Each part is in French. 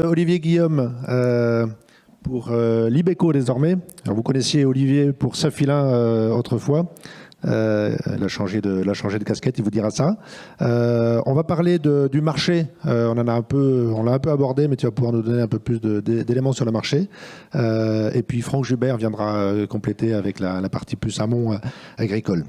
Olivier Guillaume pour l'Ibeco désormais. Alors, vous connaissiez Olivier pour Safilin autrefois. Il a changé de casquette, il vous dira ça. On va parler du marché. On l'a un peu abordé, mais tu vas pouvoir nous donner un peu plus d'éléments sur le marché. Et puis Franck Jubert viendra compléter avec la partie plus amont agricole.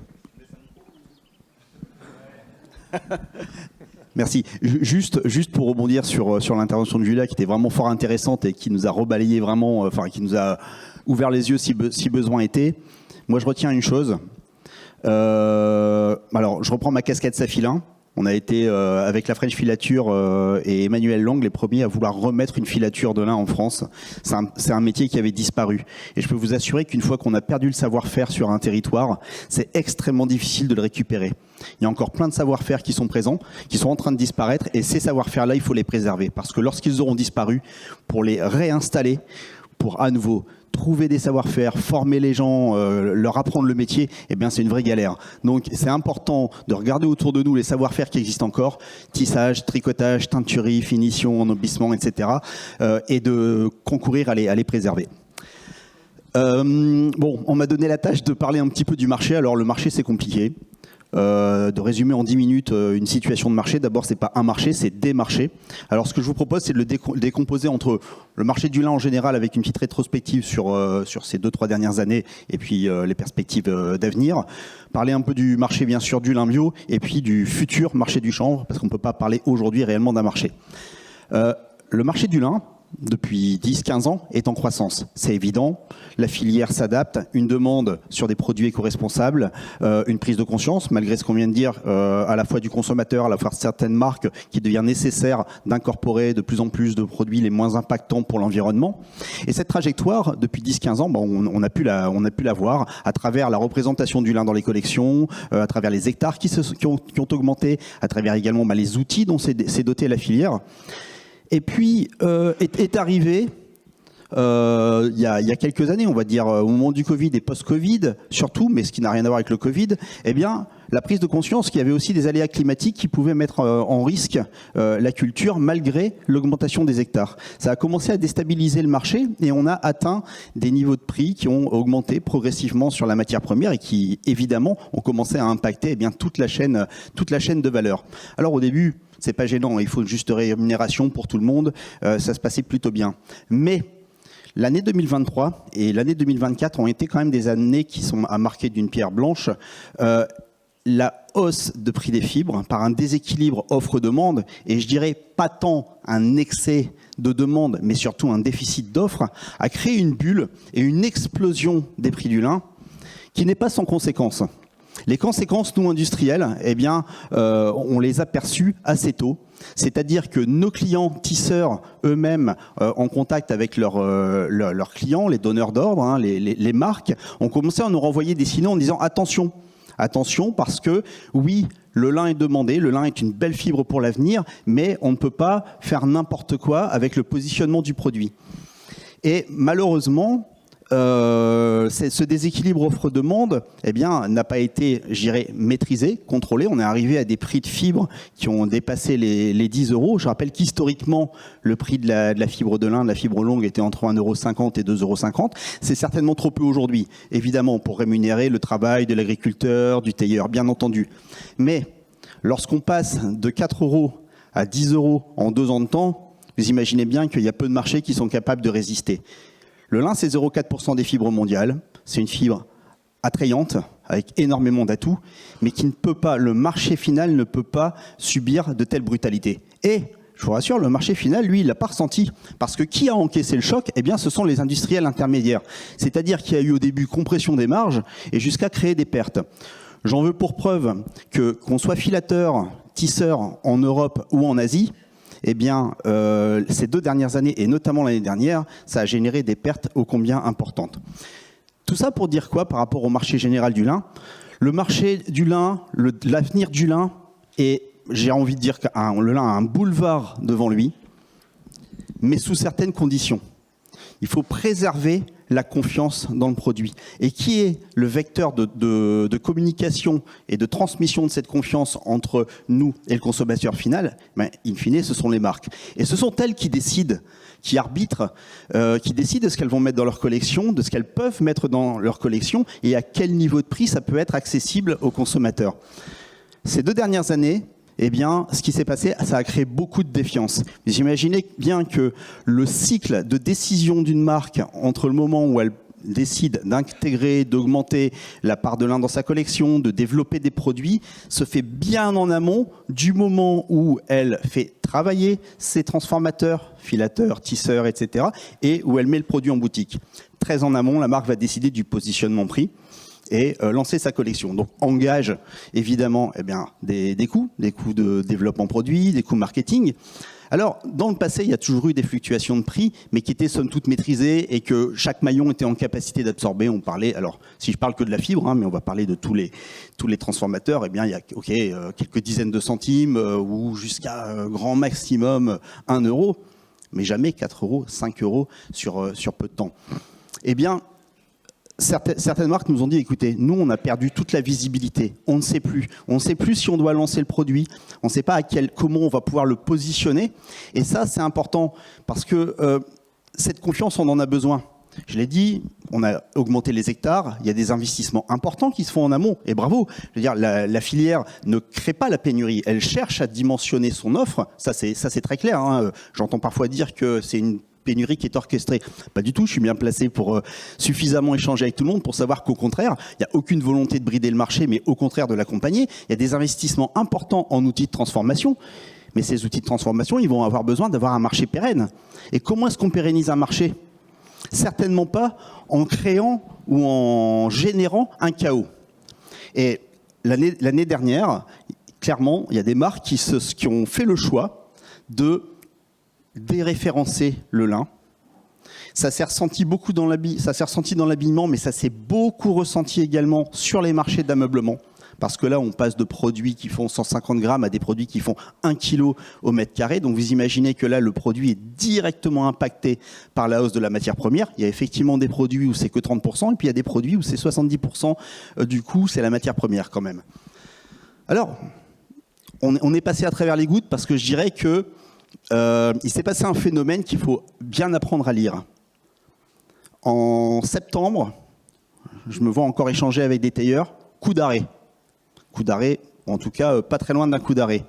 Merci. Juste pour rebondir sur l'intervention de Julia, qui était vraiment fort intéressante et qui nous a rebalayé vraiment, qui nous a ouvert les yeux si besoin était. Moi, je retiens une chose. Alors, je reprends ma casquette Safilin. On a été avec la French Filature et Emmanuel Lang les premiers à vouloir remettre une filature de lin en France. C'est un métier qui avait disparu. Et je peux vous assurer qu'une fois qu'on a perdu le savoir-faire sur un territoire, c'est extrêmement difficile de le récupérer. Il y a encore plein de savoir-faire qui sont présents, qui sont en train de disparaître. Et ces savoir-faire-là, il faut les préserver. Parce que lorsqu'ils auront disparu, pour les réinstaller, pour à nouveau trouver des savoir-faire, former les gens, leur apprendre le métier, eh bien c'est une vraie galère. Donc c'est important de regarder autour de nous les savoir-faire qui existent encore, tissage, tricotage, teinturerie, finition, ennoblissement, etc. Et de concourir à les préserver. Bon, on m'a donné la tâche de parler un petit peu du marché. Alors le marché, c'est compliqué. De résumer en 10 minutes une situation de marché. D'abord, c'est pas un marché, c'est des marchés. Alors, ce que je vous propose, c'est de le décomposer entre le marché du lin en général, avec une petite rétrospective sur ces 2-3 dernières années, et puis les perspectives d'avenir. Parler un peu du marché, bien sûr, du lin bio, et puis du futur marché du chanvre, parce qu'on peut pas parler aujourd'hui réellement d'un marché. Le marché du lin, depuis 10-15 ans, est en croissance. C'est évident, la filière s'adapte, une demande sur des produits éco-responsables, une prise de conscience, malgré ce qu'on vient de dire, à la fois du consommateur, à la fois de certaines marques, qui devient nécessaire d'incorporer de plus en plus de produits les moins impactants pour l'environnement. Et cette trajectoire, depuis 10-15 ans, on a pu la voir à travers la représentation du lin dans les collections, à travers les hectares qui ont augmenté, à travers également les outils dont s'est dotée la filière. Et puis est arrivé, il y a quelques années, on va dire au moment du Covid et post-Covid surtout, mais ce qui n'a rien à voir avec le Covid, eh bien la prise de conscience qu'il y avait aussi des aléas climatiques qui pouvaient mettre en risque la culture malgré l'augmentation des hectares. Ça a commencé à déstabiliser le marché et on a atteint des niveaux de prix qui ont augmenté progressivement sur la matière première et qui évidemment ont commencé à impacter toute la chaîne de valeur. Alors au début, c'est pas gênant, il faut une juste rémunération pour tout le monde, ça se passait plutôt bien. Mais l'année 2023 et l'année 2024 ont été quand même des années qui sont à marquer d'une pierre blanche. La hausse de prix des fibres par un déséquilibre offre-demande, et je dirais pas tant un excès de demande, mais surtout un déficit d'offre, a créé une bulle et une explosion des prix du lin qui n'est pas sans conséquences. Les conséquences, nous, industriels, eh bien, on les a perçues assez tôt. C'est-à-dire que nos clients tisseurs eux-mêmes, en contact avec leurs clients, les donneurs d'ordre, les marques, ont commencé à nous renvoyer des signaux en disant « Attention, attention, parce que oui, le lin est demandé, le lin est une belle fibre pour l'avenir, mais on ne peut pas faire n'importe quoi avec le positionnement du produit. » Et malheureusement, ce déséquilibre offre-demande n'a pas été, je dirais, maîtrisé, contrôlé. On est arrivé à des prix de fibres qui ont dépassé les 10 euros. Je rappelle qu'historiquement, le prix de la fibre de lin, de la fibre longue, était entre 1,50 € et 2,50 €. C'est certainement trop peu aujourd'hui, évidemment, pour rémunérer le travail de l'agriculteur, du tailleur, bien entendu. Mais lorsqu'on passe de 4 € à 10 € en 2 ans de temps, vous imaginez bien qu'il y a peu de marchés qui sont capables de résister. Le lin, c'est 0,4% des fibres mondiales. C'est une fibre attrayante, avec énormément d'atouts, mais qui ne peut pas, le marché final ne peut pas subir de telles brutalités. Et, je vous rassure, le marché final, lui, il l'a pas ressenti. Parce que qui a encaissé le choc? Eh bien, ce sont les industriels intermédiaires. C'est-à-dire qu'il y a eu au début compression des marges et jusqu'à créer des pertes. J'en veux pour preuve qu'on soit filateur, tisseur en Europe ou en Asie, eh bien, ces 2 dernières années, et notamment l'année dernière, ça a généré des pertes ô combien importantes. Tout ça pour dire quoi par rapport au marché général du lin? Le marché du lin, l'avenir du lin, et j'ai envie de dire que le lin a un boulevard devant lui, mais sous certaines conditions. Il faut préserver la confiance dans le produit. Et qui est le vecteur de communication et de transmission de cette confiance entre nous et le consommateur final? In fine, ce sont les marques. Et ce sont elles qui décident, qui arbitrent, qui décident de ce qu'elles vont mettre dans leur collection, de ce qu'elles peuvent mettre dans leur collection et à quel niveau de prix ça peut être accessible aux consommateurs. Ces 2 dernières années, eh bien, ce qui s'est passé, ça a créé beaucoup de défiance. Vous imaginez bien que le cycle de décision d'une marque entre le moment où elle décide d'intégrer, d'augmenter la part de lin dans sa collection, de développer des produits, se fait bien en amont du moment où elle fait travailler ses transformateurs, filateurs, tisseurs, etc. et où elle met le produit en boutique. Très en amont, la marque va décider du positionnement prix et lancer sa collection. Donc engage évidemment des coûts de développement produit, des coûts marketing. Alors, dans le passé, il y a toujours eu des fluctuations de prix, mais qui étaient somme toute maîtrisées et que chaque maillon était en capacité d'absorber. On parlait, alors si je parle que de la fibre, mais on va parler de tous les transformateurs, il y a quelques dizaines de centimes ou jusqu'à grand maximum 1 €, mais jamais 4 €, 5 € sur peu de temps. Certaines marques nous ont dit, écoutez, nous, on a perdu toute la visibilité. On ne sait plus. On ne sait plus si on doit lancer le produit. On ne sait pas comment on va pouvoir le positionner. Et ça, c'est important parce que cette confiance, on en a besoin. Je l'ai dit, on a augmenté les hectares. Il y a des investissements importants qui se font en amont. Et bravo. Je veux dire, la filière ne crée pas la pénurie. Elle cherche à dimensionner son offre. Ça, c'est très clair. J'entends parfois dire que c'est une pénurie qui est orchestrée. Pas du tout, je suis bien placé pour suffisamment échanger avec tout le monde pour savoir qu'au contraire, il n'y a aucune volonté de brider le marché, mais au contraire de l'accompagner. Il y a des investissements importants en outils de transformation, mais ces outils de transformation, ils vont avoir besoin d'avoir un marché pérenne. Et comment est-ce qu'on pérennise un marché? Certainement pas en créant ou en générant un chaos. Et l'année dernière, clairement, il y a des marques qui ont fait le choix de déréférencer le lin. Ça s'est ressenti beaucoup dans l'habillement, mais ça s'est beaucoup ressenti également sur les marchés d'ameublement. Parce que là, on passe de produits qui font 150 grammes à des produits qui font 1 kg au mètre carré. Donc vous imaginez que là, le produit est directement impacté par la hausse de la matière première. Il y a effectivement des produits où c'est que 30%, et puis il y a des produits où c'est 70% du coût, c'est la matière première quand même. Alors, on est passé à travers les gouttes parce que je dirais que il s'est passé un phénomène qu'il faut bien apprendre à lire. En septembre, je me vois encore échanger avec des tailleurs, coup d'arrêt. Coup d'arrêt, en tout cas pas très loin d'un coup d'arrêt.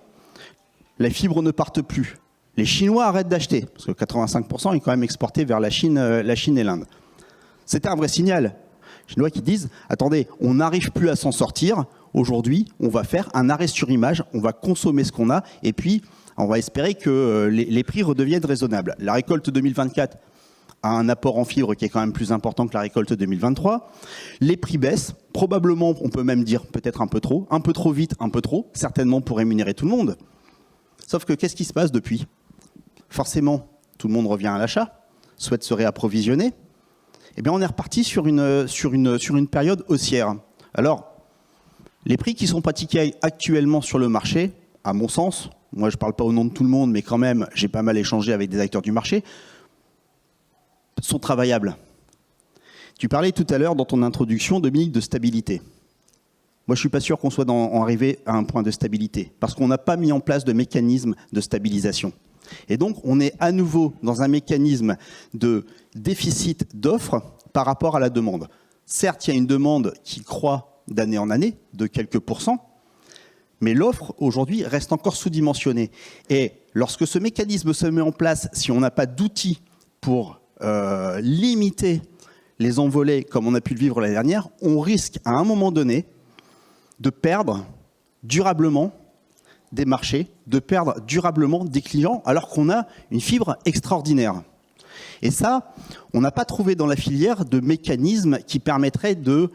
Les fibres ne partent plus. Les Chinois arrêtent d'acheter, parce que 85% est quand même exporté vers la Chine et l'Inde. C'était un vrai signal. Les Chinois qui disent, attendez, on n'arrive plus à s'en sortir, aujourd'hui on va faire un arrêt sur image, on va consommer ce qu'on a, et puis on va espérer que les prix redeviennent raisonnables. La récolte 2024 a un apport en fibres qui est quand même plus important que la récolte 2023. Les prix baissent, probablement, on peut même dire peut-être un peu trop vite, un peu trop, certainement pour rémunérer tout le monde. Sauf que qu'est-ce qui se passe depuis? Forcément, tout le monde revient à l'achat, souhaite se réapprovisionner. Eh bien, on est reparti sur une période haussière. Alors, les prix qui sont pratiqués actuellement sur le marché, à mon sens, moi je ne parle pas au nom de tout le monde, mais quand même, j'ai pas mal échangé avec des acteurs du marché, sont travaillables. Tu parlais tout à l'heure dans ton introduction, Dominique, de stabilité. Moi, je ne suis pas sûr qu'on soit arrivé à un point de stabilité, parce qu'on n'a pas mis en place de mécanisme de stabilisation. Et donc, on est à nouveau dans un mécanisme de déficit d'offres par rapport à la demande. Certes, il y a une demande qui croît d'année en année, de quelques pourcents, mais l'offre, aujourd'hui, reste encore sous-dimensionnée. Et lorsque ce mécanisme se met en place, si on n'a pas d'outils pour limiter les envolées, comme on a pu le vivre l'année dernière, on risque, à un moment donné, de perdre durablement des marchés, de perdre durablement des clients, alors qu'on a une fibre extraordinaire. Et ça, on n'a pas trouvé dans la filière de mécanisme qui permettrait de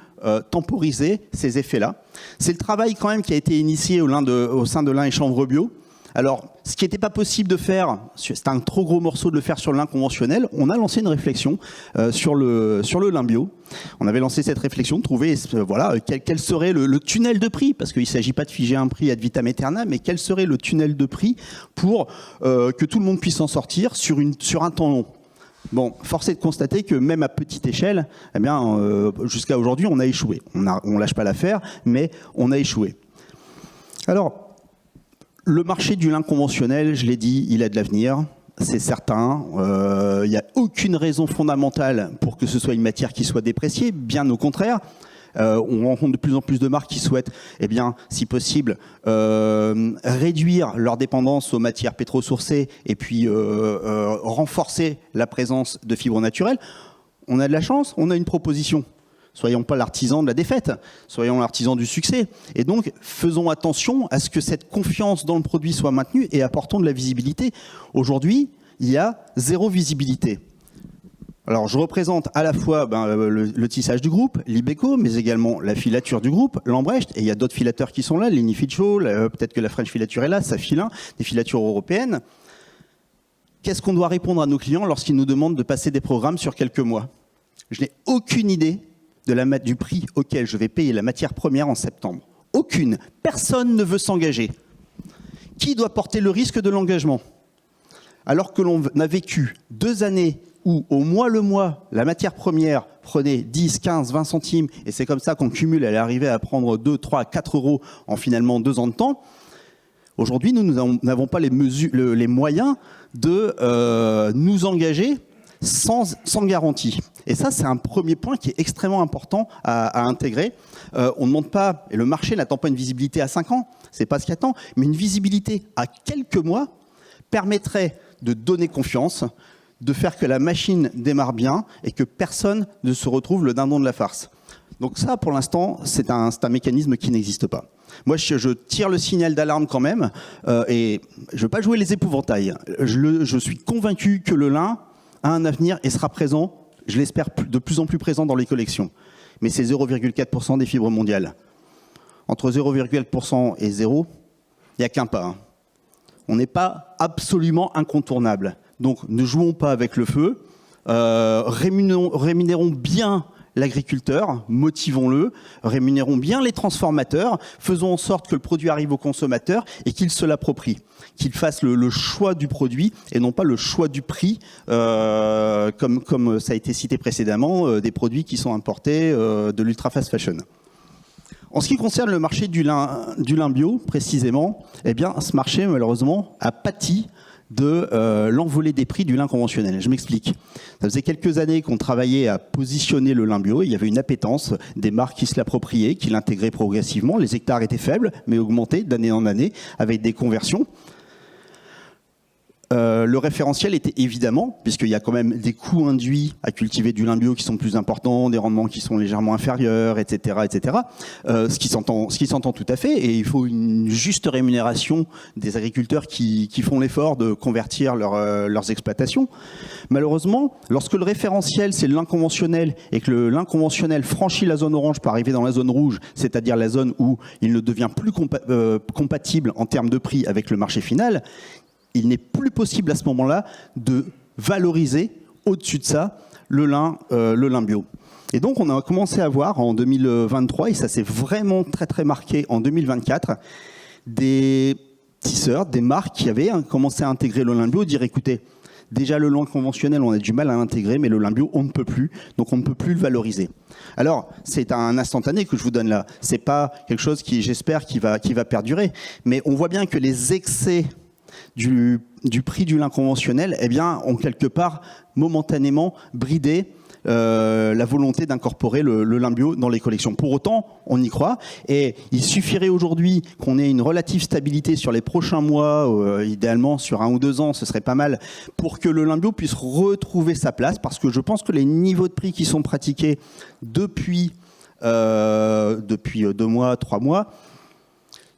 temporiser ces effets-là. C'est le travail quand même qui a été initié au sein de Lin et Chanvre Bio. Alors, ce qui n'était pas possible de faire, c'était un trop gros morceau de le faire sur le lin conventionnel, on a lancé une réflexion sur le lin bio. On avait lancé cette réflexion de trouver quel serait le tunnel de prix, parce qu'il ne s'agit pas de figer un prix ad vitam aeternam, mais quel serait le tunnel de prix pour que tout le monde puisse en sortir sur un temps long. Bon, force est de constater que même à petite échelle, eh bien, jusqu'à aujourd'hui, on a échoué. On lâche pas l'affaire, mais on a échoué. Alors, le marché du lin conventionnel, je l'ai dit, il a de l'avenir. C'est certain, il n'y a aucune raison fondamentale pour que ce soit une matière qui soit dépréciée, bien au contraire. On rencontre de plus en plus de marques qui souhaitent, eh bien, si possible, réduire leur dépendance aux matières pétrosourcées et puis renforcer la présence de fibres naturelles. On a de la chance, on a une proposition. Soyons pas l'artisan de la défaite, soyons l'artisan du succès. Et donc, faisons attention à ce que cette confiance dans le produit soit maintenue et apportons de la visibilité. Aujourd'hui, il y a 0 visibilité. Alors, je représente à la fois le tissage du groupe, l'Ibeco, mais également la filature du groupe, Lambrecht, et il y a d'autres filateurs qui sont là, Linificio, peut-être que la French Filature est là, Safilin, des filatures européennes. Qu'est-ce qu'on doit répondre à nos clients lorsqu'ils nous demandent de passer des programmes sur quelques mois? Je n'ai aucune idée du prix auquel je vais payer la matière première en septembre. Aucune. Personne ne veut s'engager. Qui doit porter le risque de l'engagement? Alors que l'on a vécu 2 années où au mois le mois, la matière première prenait 10, 15, 20 centimes, et c'est comme ça qu'on cumule, elle est arrivée à prendre 2, 3, 4 euros en finalement 2 ans de temps. Aujourd'hui, nous n'avons pas les moyens de nous engager sans garantie. Et ça, c'est un premier point qui est extrêmement important à intégrer. On ne demande pas, et le marché n'attend pas une visibilité à 5 ans, c'est pas ce qu'il attend, mais une visibilité à quelques mois permettrait de donner confiance, de faire que la machine démarre bien et que personne ne se retrouve le dindon de la farce. Donc ça, pour l'instant, c'est un mécanisme qui n'existe pas. Moi, je tire le signal d'alarme quand même, et je ne veux pas jouer les épouvantails. Je suis convaincu que le lin a un avenir et sera présent, je l'espère, de plus en plus présent dans les collections. Mais c'est 0,4% des fibres mondiales. Entre 0,4% et 0, il n'y a qu'un pas. On n'est pas absolument incontournable. Donc ne jouons pas avec le feu, rémunérons bien l'agriculteur, motivons-le, rémunérons bien les transformateurs, faisons en sorte que le produit arrive au consommateur et qu'il se l'approprie, qu'il fasse le choix du produit et non pas le choix du prix, comme ça a été cité précédemment, des produits qui sont importés de l'ultra fast fashion. En ce qui concerne le marché du lin bio, précisément, eh bien, ce marché, malheureusement, a pâti de l'envolée des prix du lin conventionnel. Je m'explique. Ça faisait quelques années qu'on travaillait à positionner le lin bio. Il y avait une appétence des marques qui se l'appropriaient, qui l'intégraient progressivement. Les hectares étaient faibles, mais augmentaient d'année en année avec des conversions. Le référentiel était évidemment, puisqu'il y a quand même des coûts induits à cultiver du lin bio qui sont plus importants, des rendements qui sont légèrement inférieurs, etc., etc. Ce qui s'entend tout à fait, et il faut une juste rémunération des agriculteurs qui font l'effort de convertir leurs exploitations. Malheureusement, lorsque le référentiel c'est le lin conventionnel et que le lin conventionnel franchit la zone orange pour arriver dans la zone rouge, c'est-à-dire la zone où il ne devient plus compatible en termes de prix avec le marché final, il n'est plus possible à ce moment-là de valoriser au-dessus de ça le lin bio. Et donc on a commencé à voir en 2023, et ça s'est vraiment très très marqué en 2024, des tisseurs, des marques qui avaient commencé à intégrer le lin bio, dire écoutez, déjà le lin conventionnel on a du mal à l'intégrer, mais le lin bio on ne peut plus, donc on ne peut plus le valoriser. Alors c'est un instantané que je vous donne là, c'est pas quelque chose qui j'espère qui va perdurer, mais on voit bien que les excès du prix du lin conventionnel, eh bien, ont quelque part momentanément bridé la volonté d'incorporer le lin bio dans les collections. Pour autant, on y croit, et il suffirait aujourd'hui qu'on ait une relative stabilité sur les prochains mois, idéalement sur 1 ou 2 ans, ce serait pas mal, pour que le lin bio puisse retrouver sa place, parce que je pense que les niveaux de prix qui sont pratiqués depuis 2 mois, 3 mois,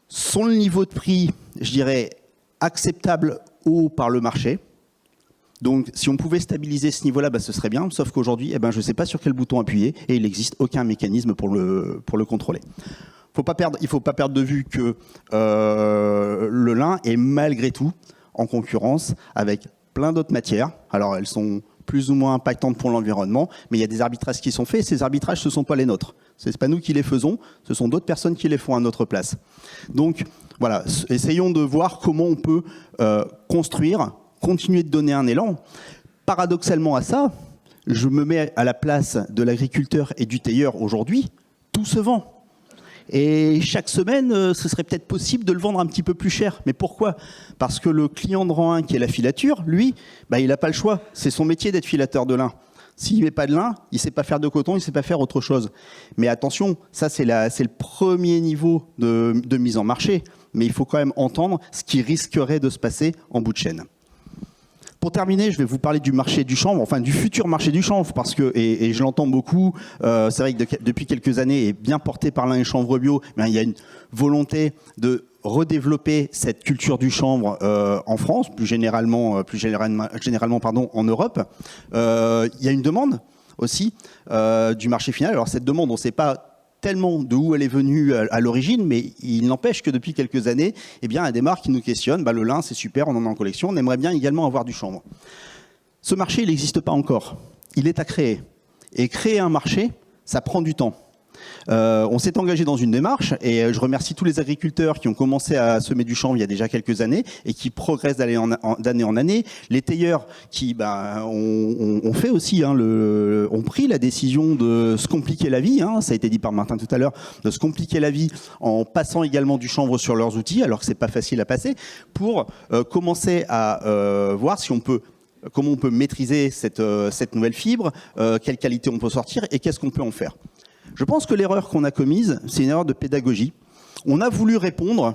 sont le niveau de prix, je dirais, acceptable haut par le marché. Donc si on pouvait stabiliser ce niveau-là, ce serait bien, sauf qu'aujourd'hui, je ne sais pas sur quel bouton appuyer et il n'existe aucun mécanisme pour le contrôler. Il ne faut pas perdre de vue que le lin est malgré tout en concurrence avec plein d'autres matières. Alors elles sont plus ou moins impactantes pour l'environnement, mais il y a des arbitrages qui sont faits, et ces arbitrages, ce ne sont pas les nôtres. Ce n'est pas nous qui les faisons, ce sont d'autres personnes qui les font à notre place. Donc voilà, essayons de voir comment on peut construire, continuer de donner un élan. Paradoxalement à ça, je me mets à la place de l'agriculteur et du tailleur aujourd'hui, tout se vend. Et chaque semaine, ce serait peut-être possible de le vendre un petit peu plus cher. Mais pourquoi ? Parce que le client de rang 1 qui est la filature, lui, il n'a pas le choix. C'est son métier d'être filateur de lin. S'il ne met pas de lin, il ne sait pas faire de coton, il ne sait pas faire autre chose. Mais attention, ça c'est le premier niveau de mise en marché. Mais il faut quand même entendre ce qui risquerait de se passer en bout de chaîne. Pour terminer, je vais vous parler du marché du chanvre, enfin du futur marché du chanvre, parce que, et je l'entends beaucoup, c'est vrai que depuis quelques années, et bien porté par Lin et Chanvre Bio, il y a une volonté de redévelopper cette culture du chanvre en France, plus généralement en Europe. Il y a une demande aussi du marché final. Alors cette demande, on ne sait pas tellement d'où elle est venue à l'origine, mais il n'empêche que depuis quelques années, il y a des marques qui nous questionnent. Le lin, c'est super, on en a en collection, on aimerait bien également avoir du chanvre. Ce marché, il n'existe pas encore. Il est à créer. Et créer un marché, ça prend du temps. On s'est engagé dans une démarche et je remercie tous les agriculteurs qui ont commencé à semer du chanvre il y a déjà quelques années et qui progressent d'année en année. Les tailleurs qui ont fait aussi, ont pris la décision de se compliquer la vie, ça a été dit par Martin tout à l'heure, de se compliquer la vie en passant également du chanvre sur leurs outils, alors que c'est pas facile à passer, pour commencer à voir si on peut comment on peut maîtriser cette nouvelle fibre, quelle qualité on peut sortir et qu'est-ce qu'on peut en faire. Je pense que l'erreur qu'on a commise, c'est une erreur de pédagogie. On a voulu répondre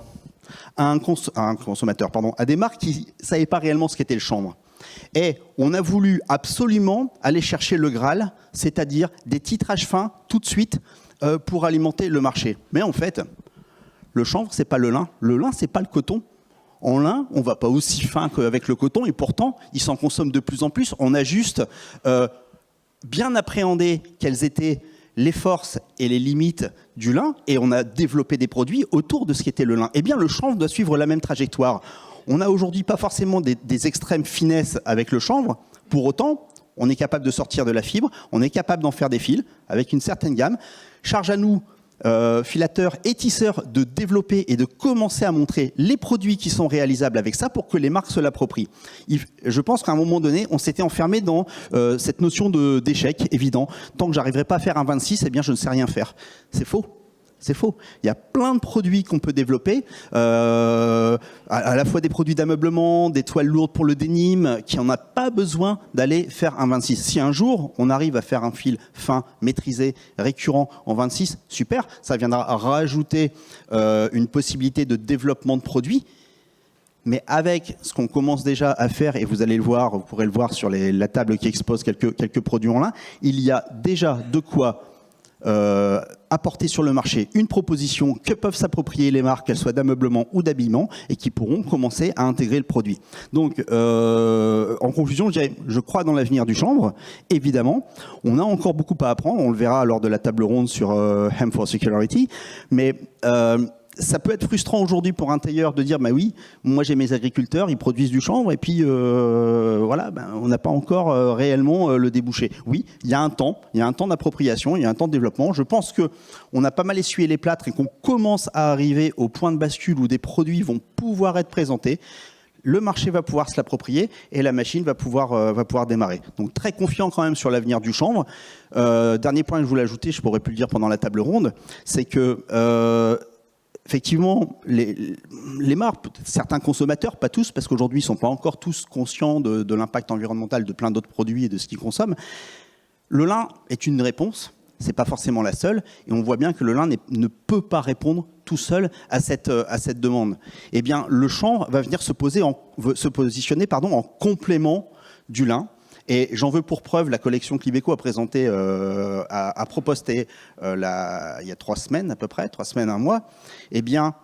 à à des marques qui ne savaient pas réellement ce qu'était le chanvre. Et on a voulu absolument aller chercher le Graal, c'est-à-dire des titrages fins tout de suite pour alimenter le marché. Mais en fait, le chanvre, c'est pas le lin. Le lin, c'est pas le coton. En lin, on va pas aussi fin qu'avec le coton, et pourtant, il s'en consomme de plus en plus. On a juste bien appréhendé quelles étaient les forces et les limites du lin, et on a développé des produits autour de ce qu'était le lin. Eh bien, le chanvre doit suivre la même trajectoire. On n'a aujourd'hui pas forcément des extrêmes finesses avec le chanvre. Pour autant, on est capable de sortir de la fibre, on est capable d'en faire des fils avec une certaine gamme. Charge à nous, filateurs et tisseurs, de développer et de commencer à montrer les produits qui sont réalisables avec ça pour que les marques se l'approprient. Je pense qu'à un moment donné, on s'était enfermé dans cette notion d'échec évident. Tant que j'arriverai pas à faire un 26, eh bien je ne sais rien faire. C'est faux. C'est faux. Il y a plein de produits qu'on peut développer, à la fois des produits d'ameublement, des toiles lourdes pour le dénime, qui n'en a pas besoin d'aller faire un 26. Si un jour, on arrive à faire un fil fin, maîtrisé, récurrent en 26, super, ça viendra rajouter une possibilité de développement de produits. Mais avec ce qu'on commence déjà à faire, et vous allez le voir, vous pourrez le voir sur la table qui expose quelques produits en lin, il y a déjà de quoi apporter sur le marché une proposition que peuvent s'approprier les marques, qu'elles soient d'ameublement ou d'habillement, et qui pourront commencer à intégrer le produit. Donc, en conclusion, je crois dans l'avenir du chanvre. Évidemment, on a encore beaucoup à apprendre. On le verra lors de la table ronde sur Hemp for Security. Mais ça peut être frustrant aujourd'hui pour un tailleur de dire oui, moi j'ai mes agriculteurs, ils produisent du chanvre et puis on n'a pas encore réellement le débouché. Oui, il y a un temps d'appropriation, il y a un temps de développement. Je pense qu'on a pas mal essuyé les plâtres et qu'on commence à arriver au point de bascule où des produits vont pouvoir être présentés. Le marché va pouvoir se l'approprier et la machine va pouvoir démarrer. Donc très confiant quand même sur l'avenir du chanvre. Dernier point que je voulais ajouter, je pourrais plus le dire pendant la table ronde, c'est que effectivement, les marques, certains consommateurs, pas tous, parce qu'aujourd'hui ils ne sont pas encore tous conscients de l'impact environnemental de plein d'autres produits et de ce qu'ils consomment. Le lin est une réponse, ce n'est pas forcément la seule, et on voit bien que le lin ne peut pas répondre tout seul à cette demande. Eh bien, le chanvre va venir se positionner en complément du lin. Et j'en veux pour preuve la collection qu'Ibeco a présentée, a proposté il y a 3 semaines à peu près, 3 semaines, 1 mois. Eh bien,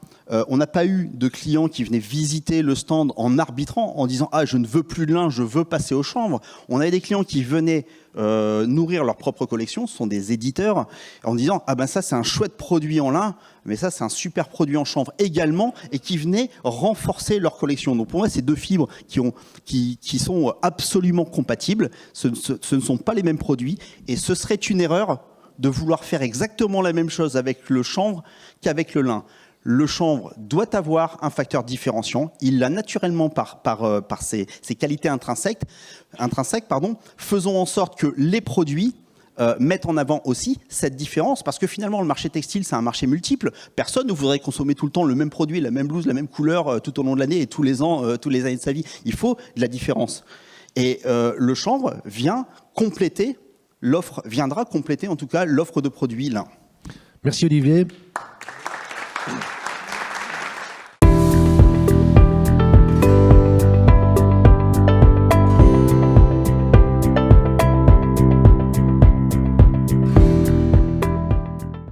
on n'a pas eu de clients qui venaient visiter le stand en arbitrant, en disant « Ah, je ne veux plus de lin, je veux passer au chanvre ». On avait des clients qui venaient nourrir leur propre collection, ce sont des éditeurs, en disant « Ah ben ça, c'est un chouette produit en lin, mais ça, c'est un super produit en chanvre également », et qui venaient renforcer leur collection. Donc pour moi, c'est 2 fibres qui sont absolument compatibles. Ce ne sont pas les mêmes produits, et ce serait une erreur de vouloir faire exactement la même chose avec le chanvre qu'avec le lin. le chanvre doit avoir un facteur différenciant. Il l'a naturellement par ses qualités intrinsèques. Faisons en sorte que les produits mettent en avant aussi cette différence, parce que finalement le marché textile c'est un marché multiple. Personne ne voudrait consommer tout le temps le même produit, la même blouse, la même couleur tout au long de l'année et tous les ans, tous les années de sa vie. Il faut de la différence. Et le chanvre viendra compléter en tout cas l'offre de produits lin. Merci Olivier.